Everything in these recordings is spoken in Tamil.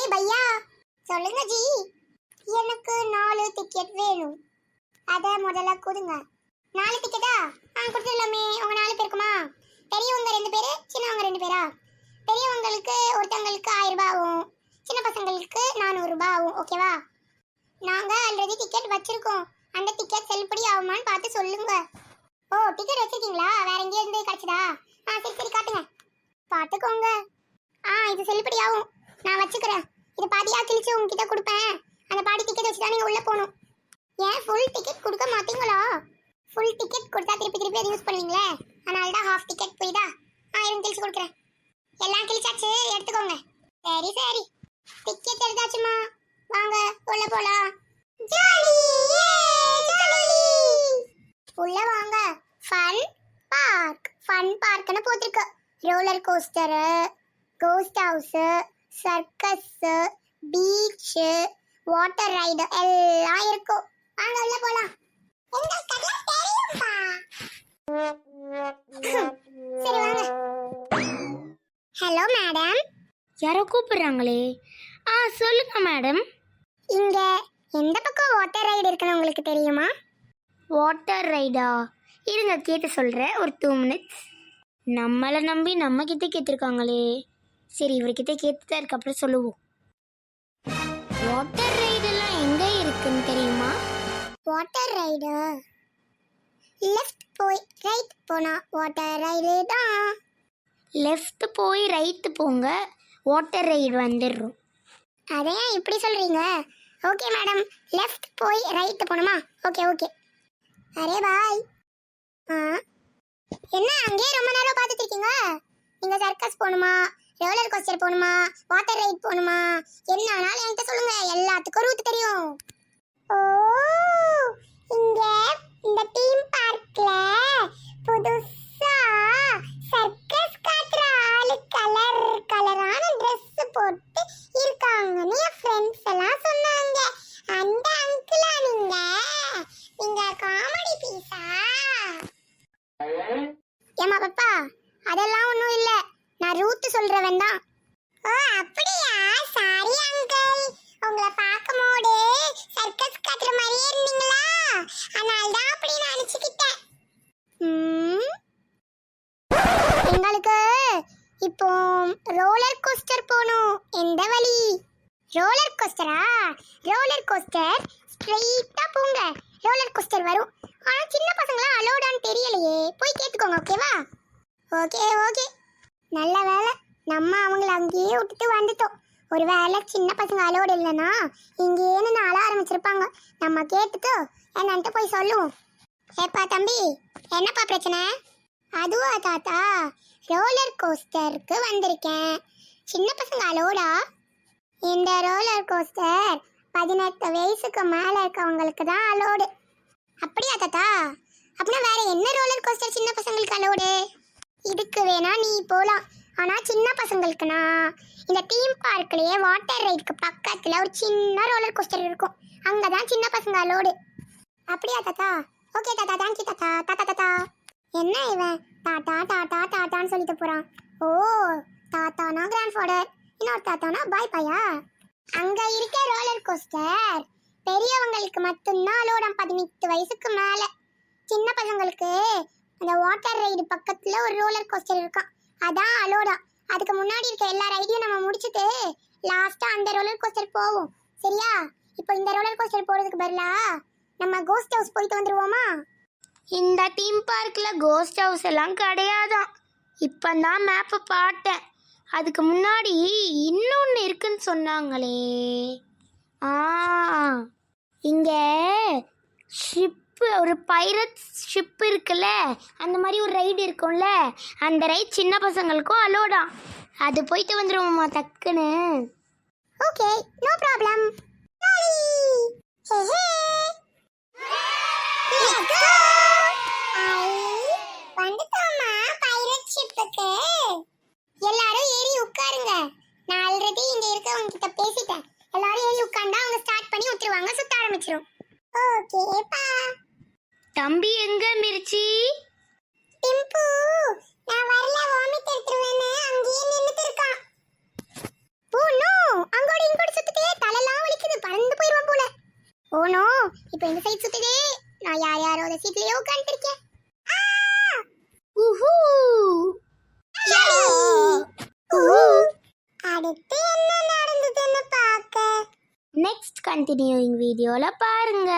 ஏய் பையா, சொல்லுங்க ஜி. எனக்கு 4 டிக்கெட் வேணும். அத முதல்ல கொடுங்க. 4 டிக்கெட்டா? கொடுத்துடலாமே. உங்க 4 பேருக்குமா? பெரியவங்க 2 பேரு, சின்னவங்க 2 பேரா? பெரியவங்களுக்கு ஒருத்தவங்களுக்கு 1000 ரூபாய் ஆகும், சின்ன பசங்களுக்கு 400 ரூபாய் ஆகும். ஓகேவா? நாங்க ஆல்ரெடி டிக்கெட் வச்சிருக்கோம். அந்த டிக்கெட் செல்லுபடி ஆகுமான்னு பார்த்து சொல்லுங்க. ஓ, டிக்கெட் வச்சிருக்கீங்களா? வேற எங்கேயும் இருந்து கிடைச்சதா? சரி சரி, காட்டுங்க. பார்த்துக்கோங்க. இது செல்லுபடி ஆகும். நான் வச்சுக்கிறேன். இது பாதியா கிழிச்சு உங்ககிட்ட கொடுப்பேன். அந்த பாதி டிக்கெட் வச்சு தான் நீங்க உள்ள போகணும். ஏன் ஃபுல் டிக்கெட் கொடுக்க மாட்டீங்களா? ஃபுல் டிக்கெட் கொடுத்தா திருப்பி திருப்பி அதை யூஸ் பண்ணுவீங்களே, அதனால தான் ஹாஃப் டிக்கெட் புரியுதா? இருந்து கிழிச்சு கொடுக்குறேன். எல்லாம் கிழிச்சாச்சு, எடுத்துக்கோங்க. சரி சரி, டிக்கெட் எடுத்தாச்சுமா. வாங்க உள்ள போலாம். Jolly jolly. உள்ள வாங்க. Fun park. ஃபன் பார்க்னு போட்டுருக்கு. Roller coaster, ghost house, circus, beach, water ride எல்லாம் இருக்கும். வாங்க உள்ள போலாம். சரி வாங்க. Hello madam. யாரோ கூப்பிடுறாங்களே. சொல்லுங்க மேடம். இங்க எந்த பக்கம் வாட்டர் ரைடு இருக்குன்னு உங்களுக்கு தெரியுமா? வாட்டர் ரைடா? இருங்க கேட்டு சொல்கிறேன், ஒரு 2 minutes. நம்மளை நம்பி நம்ம கிட்டே கேட்டிருக்காங்களே. சரி, இவர்கிட்ட கேட்டுதான் இருக்கு, அப்புறம் சொல்லுவோம். வாட்டர் ரைடெல்லாம் எங்கே இருக்குன்னு தெரியுமா? வாட்டர் ரைடு லெஃப்ட் போய் ரைட் போனா வாட்டர் ரைடு தான். லெஃப்ட் போய் ரைட்டு போங்க, வாட்டர் ரைடு வந்துடுறோம். அதே இப்படி சொல்றீங்க? ஓகே மேடம், லெஃப்ட் போய் ரைட் போணுமா? Okay okay. அரே பாய். என்ன அங்கேயே ரொம்ப நேரம் பார்த்துட்டு இருக்கீங்க? நீங்க சர்க்கஸ் போகணுமா, ரோலர் கோஸ்டர் போகணுமா, வாட்டர் ரைட் போகணுமா, என்ன ஆனாலும் என்கிட்ட சொல்லுங்க, எல்லாத்துக்கும் ரூட் தெரியும். ஓ, இங்க இந்த தீம் பார்க்ல புதுசா சர்க்கஸ் காட்டுற ஆளு கலர் கலரான ட்ரெஸ் போட்டு இருக்காங்கன்னு என் ஃப்ரெண்ட்ஸ் எல்லாம் சொன்னாங்க. அந்த அங்கிளா நீங்க? நீங்க காமெடி பீஸா? ஏமா பாப்பா, அதெல்லாம் ஒண்ணும் இல்ல, நான் ரூட் சொல்றவன் தான். ஓ அப்படியா? சாரி அங்கிள், உங்களை பார்க்கும்போது சர்க்கஸ் காட்டுற மாதிரியே இருந்தீங்களா, அதனால தான் அப்படி நினைச்சுக்கிட்டேன். எங்களுக்கு இப்போ ரோலர் கோஸ்டர் போகணும். எந்த வழி? ரோலர் கோஸ்டரா? ரோலர் கோஸ்டர் ஸ்ட்ரெயிட்டா போங்க, ரோலர் கோஸ்டர் வரும். ஆனா சின்ன பசங்களாம் அலோடான்னு தெரியலையே, போய் கேட்டுக்கோங்க. ஓகேவா? Okay okay. நல்ல வேலை நம்ம அவங்கள அங்கேயே விட்டுட்டு வந்துட்டோம். ஒரு வேலை சின்ன பசங்க அலோடு இல்லைன்னா இங்கேன்னு அழ ஆரம்பிச்சிருப்பாங்க. நம்ம கேட்டுட்டு என்னன்ட்டு போய் சொல்லுவோம். ஏப்பா தம்பி, என்னப்பா பிரச்சனை? அதுவா தாத்தா, ரோலர் கோஸ்டருக்கு வந்திருக்கேன். சின்ன பசங்க அலோடா? இந்த ரோலர் கோஸ்டர் 18 வயசுக்கு மேலே இருக்கவங்களுக்கு தான் அலோடு. அப்படியா தாத்தா? அப்படின்னா வேற என்ன ரோலர் கோஸ்டர் சின்ன பசங்களுக்கு அலோடு? இதுக்கு வேணா நீ போகலாம். ஆனால் சின்ன பசங்களுக்குனா இந்த தீம் பார்க்லேயே வாட்டர் ரைடுக்கு பக்கத்தில் ஒரு சின்ன ரோலர் கோஸ்டர் இருக்கும், அங்கே தான் சின்ன பசங்க அலோடு. அப்படியா தாத்தா? ஓகே தாத்தா, தேங்க்யூ தாத்தா. தாத்தா தாத்தா என்ன இவன் டாட்டா டாட்டா டாட்டான்னு சொல்லிட்டு போகிறான். ஓ, தாத்தானா கிராண்ட் ஃபாதர், இன்னொரு தாத்தானா பாய் பையா. அங்கே இருக்க ரோலர் கோஸ்டர் பெரியவங்களுக்கு மட்டும்தான் அலோடாம், 18 வயசுக்கு மேலே. சின்ன பசங்களுக்கு அந்த வாட்டர் ரைடு பக்கத்தில் ஒரு ரோலர் கோஸ்டர் இருக்கான், அதான் அலோடா. அதுக்கு முன்னாடி இருக்க எல்லா ரைடையும் நம்ம முடிச்சுட்டு லாஸ்ட்டாக அந்த ரோலர் கோஸ்டர் போவோம். சரியா? இப்போ இந்த ரோலர் கோஸ்டர் போகிறதுக்கு பதிலாக நம்ம கோஸ்ட் ஹவுஸ் போயிட்டு வந்துடுவோமா? இந்த தீம் பார்க்கில் கோஸ்ட் ஹவுஸ் எல்லாம் கிடையாதான். இப்போ தான் மேப்பை பார்த்தேன். அதுக்கு முன்னாடி இன்னொன்று இருக்குன்னு சொன்னாங்களே. இங்கே ஷிப்பு, ஒரு பைரட் ஷிப் இருக்குல்ல, அந்த மாதிரி ஒரு ரைடு இருக்கும்ல, அந்த ரைட் சின்ன பசங்களுக்கும் அலோடா. அது போயிட்டு வந்துடுவோம்மா டக்குன்னு. Okay, no problem. எல்லாரும் ஏறி உட்காருங்க. நான் ஆல்ரெடி இங்க இருக்கவங்க கிட்ட பேசிட்டேன். எல்லாரும் ஏறி உட்கார்ந்தா அவங்க ஸ்டார்ட் பண்ணி விட்டுருவாங்க, சுத்த ஆரம்பிச்சிரும். ஓகேப்பா. தம்பி எங்க மிர்ச்சி? டிம்பு, நான் வரல, வாமிட் எடுத்துருவேன்னு அங்கேயே நின்னுட்டு இருக்கான். ஓ நோ, அங்கோடி இப்போ இந்த சைடு சுத்துதே. நான் யாரோட சீட்லயே உட்கார்ந்திருக்கேன். உஹூ அடுத்து என்ன நடந்ததுன்னு பார்க்க நெக்ஸ்ட் கண்டினியூயிங் வீடியோல பாருங்க.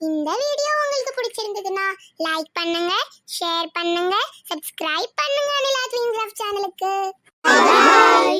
இந்த வீடியோ உங்களுக்கு பிடிச்சிருந்ததுன்னா லைக் பண்ணுங்க, ஷேர் பண்ணுங்க, சப்ஸ்கிரைப் பண்ணுங்க நிலா ட்வீன் கிராஃப்ட் சேனலுக்கு. பை.